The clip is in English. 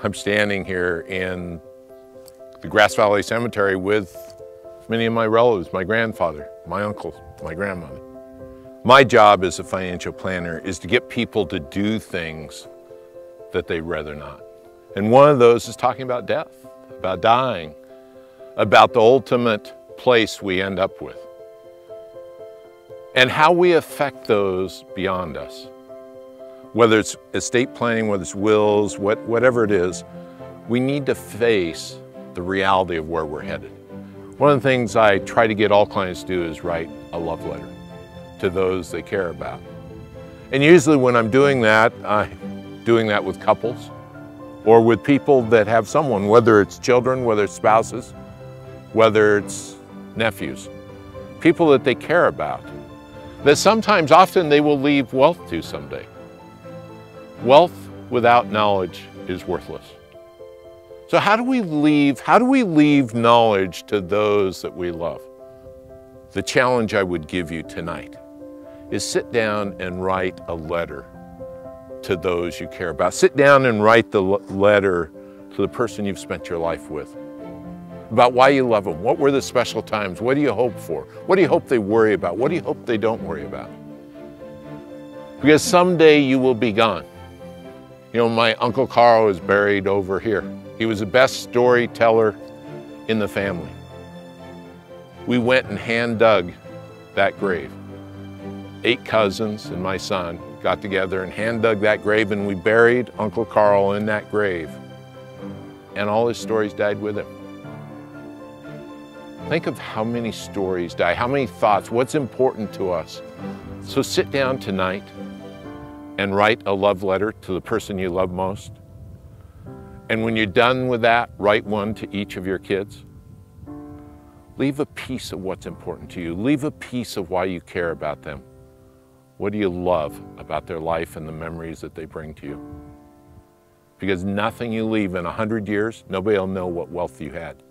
I'm standing here in the Grass Valley Cemetery with many of my relatives, my grandfather, my uncles, my grandmother. My job as a financial planner is to get people to do things that they'd rather not. And one of those is talking about death, about dying, about the ultimate place we end up with, and how we affect those beyond us. Whether it's estate planning, whether it's wills, whatever it is, we need to face the reality of where we're headed. One of the things I try to get all clients to do is write a love letter to those they care about. And usually when I'm doing that with couples or with people that have someone, whether it's children, whether it's spouses, whether it's nephews, people that they care about, that sometimes, often they will leave wealth to someday. Wealth without knowledge is worthless. So how do we leave knowledge to those that we love? The challenge I would give you tonight is sit down and write a letter to those you care about. Sit down and write the letter to the person you've spent your life with, about why you love them. What were the special times? What do you hope for? What do you hope they worry about? What do you hope they don't worry about? Because someday you will be gone. You know, my Uncle Carl is buried over here. He was the best storyteller in the family. We went and hand dug that grave. 8 cousins and my son got together and hand dug that grave, and we buried Uncle Carl in that grave. And all his stories died with him. Think of how many stories die, how many thoughts, what's important to us. So sit down tonight and write a love letter to the person you love most. And when you're done with that, write one to each of your kids. Leave a piece of what's important to you. Leave a piece of why you care about them. What do you love about their life and the memories that they bring to you? Because nothing you leave in 100 years, nobody will know what wealth you had.